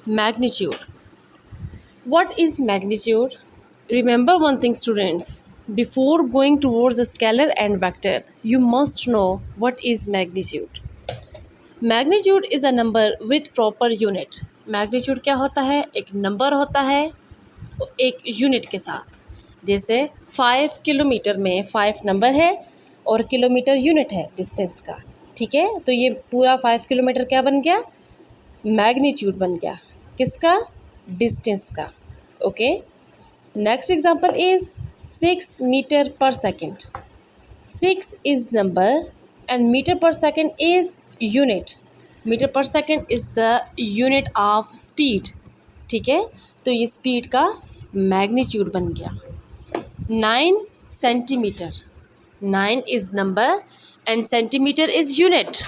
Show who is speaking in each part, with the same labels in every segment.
Speaker 1: Magnitude. What is magnitude? Remember one thing, students. Before going towards the scalar and vector, you must know what is magnitude. Magnitude is a number with proper unit. Magnitude क्या होता है? एक number होता है एक unit के साथ. जैसे 5 किलोमीटर में 5 नंबर है और किलोमीटर यूनिट है डिस्टेंस का. ठीक है, तो ये पूरा 5 किलोमीटर क्या बन गया? मैग्नीट्यूड बन गया. किसका? डिस्टेंस का. Okay. Next example is 6 metre per second. 6 is number and metre per second is unit. Metre per second is the unit of speed. ठीक है, तो ये स्पीड का मैग्नीट्यूड बन गया. 9 centimetre. 9 is number and centimeter is unit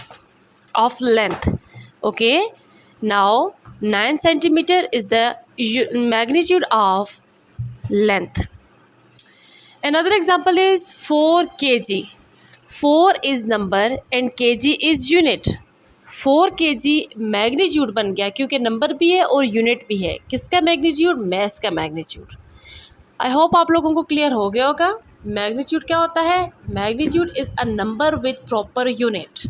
Speaker 1: of length. Okay, now 9 centimeter is the magnitude of length. Another example is 4 kg. 4 is number and kg is unit. 4 kg magnitude बन गया क्योंकि number भी है और unit भी है. किसका magnitude? Mess का मैग्नीट्यूड. आई होप आप लोगों को क्लियर हो गया होगा. मैग्नीट्यूड क्या होता है? Magnitude is a number with proper unit.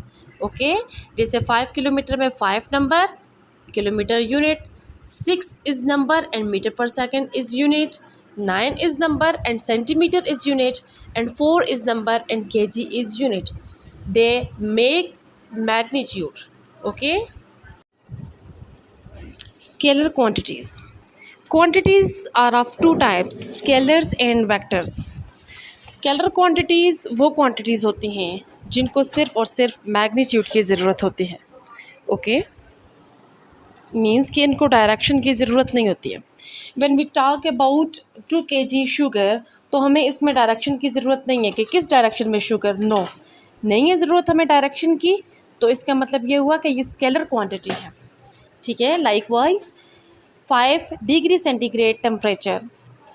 Speaker 1: Okay, जैसे 5 किलोमीटर में 5 number, kilometre unit. 6 is number and metre per second is unit. 9 is number and centimetre is unit. And 4 is number and KG is unit. They make magnitude. Okay. Scalar quantities. Quantities are of two types, scalars and vectors. Scalar quantities वो quantities होती हैं जिनको सिर्फ और सिर्फ magnitude की ज़रूरत होती है. ओके, मीन्स कि इनको डायरेक्शन की ज़रूरत नहीं होती है. When we talk about 2 kg sugar, तो हमें इसमें डायरेक्शन की ज़रूरत नहीं है कि किस डायरेक्शन में शुगर. नो, नहीं है ज़रूरत हमें डायरेक्शन की. तो इसका मतलब ये हुआ कि ये स्केलर क्वांटिटी है. ठीक है. Likewise 5 degree centigrade temperature.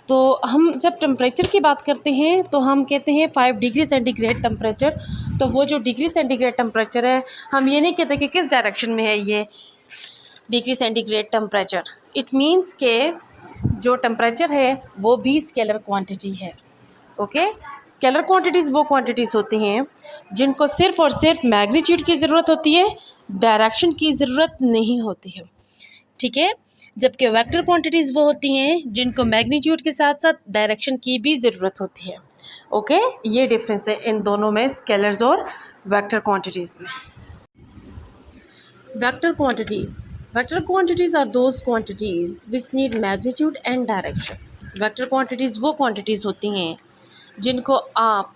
Speaker 1: तो हम जब टेम्परेचर की बात करते हैं तो हम कहते हैं 5 डिग्री सेंटीग्रेड टेम्परेचर. तो वो जो डिग्री सेंटीग्रेड टेम्परेचर है, हम ये नहीं कहते कि किस डायरेक्शन में है ये degree centigrade temperature. It means के जो टेम्परेचर है वो भी स्केलर क्वांटिटी है. ओके. स्केलर क्वांटिटीज़ वो क्वांटिटीज़ होती हैं जिनको सिर्फ और सिर्फ मैग्नीट्यूड की ज़रूरत होती है, डायरेक्शन की ज़रूरत नहीं होती है. ठीक है. जबकि वेक्टर क्वांटिटीज़ वो होती हैं जिनको मैग्नीट्यूड के साथ साथ डायरेक्शन की भी ज़रूरत होती है. ओके, ये डिफरेंस है इन दोनों में, स्केलर्स और वेक्टर क्वांटिटीज़ में. Vector quantities. Vector quantities are those quantities which need magnitude and direction. Vector quantities वो क्वांटिटीज़ होती हैं जिनको आप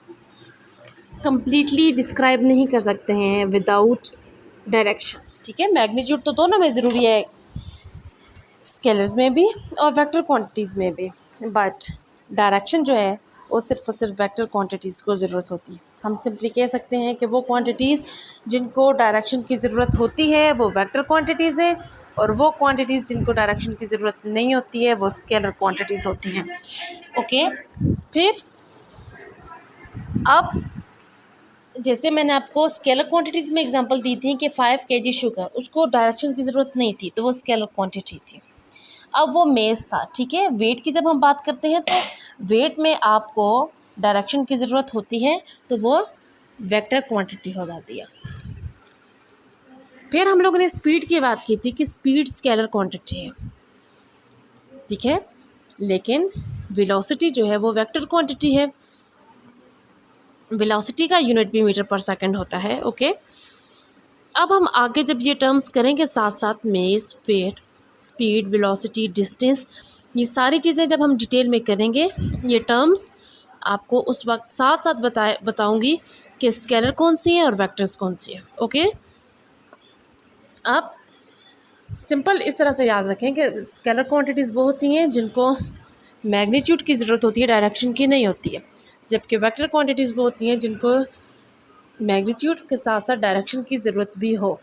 Speaker 1: कंप्लीटली डिस्क्राइब नहीं कर सकते हैं विदाउट डायरेक्शन. ठीक है. मैग्नीट्यूड तो दोनों में ज़रूरी है, स्केलर्स में भी और वेक्टर क्वांटिटीज़ में भी, बट डायरेक्शन जो है वो सिर्फ और सिर्फ वेक्टर क्वांटिटीज़ को ज़रूरत होती है. हम सिंपली कह सकते हैं कि वो क्वांटिटीज़ जिनको डायरेक्शन की ज़रूरत होती है वो वेक्टर क्वांटिटीज़ हैं, और वो क्वांटिटीज़ जिनको डायरेक्शन की ज़रूरत नहीं होती है वो स्केलर क्वांटिटीज़ होती हैं. ओके. फिर अब जैसे मैंने आपको स्केलर क्वांटिटीज़ में एग्जांपल दी थी कि 5 kg शुगर, उसको डायरेक्शन की ज़रूरत नहीं थी तो वो स्केलर क्वांटिटी थी. अब वो मेज़ था. ठीक है. वेट की जब हम बात करते हैं तो वेट में आपको डायरेक्शन की ज़रूरत होती है तो वो वेक्टर क्वांटिटी हो जाती है. फिर हम लोगों ने स्पीड की बात की थी कि स्पीड स्केलर क्वांटिटी है. ठीक है. लेकिन वेलोसिटी जो है वो वेक्टर क्वांटिटी है. वेलोसिटी का यूनिट भी मीटर पर सेकंड होता है. ओके. अब हम आगे जब ये टर्म्स करेंगे साथ साथ मेज़, वेट, स्पीड, वेलोसिटी, डिस्टेंस, ये सारी चीज़ें जब हम डिटेल में करेंगे, ये टर्म्स आपको उस वक्त साथ साथ बताऊंगी कि स्केलर कौन सी है और वेक्टर्स कौन सी है. ओके. अब सिंपल इस तरह से याद रखें कि स्केलर क्वांटिटीज़ वो होती हैं जिनको मैग्नीट्यूड की ज़रूरत होती है, डायरेक्शन की नहीं होती है. जबकि वेक्टर क्वांटिटीज़ वो होती हैं जिनको मैग्नीट्यूड के साथ साथ डायरेक्शन की ज़रूरत भी हो.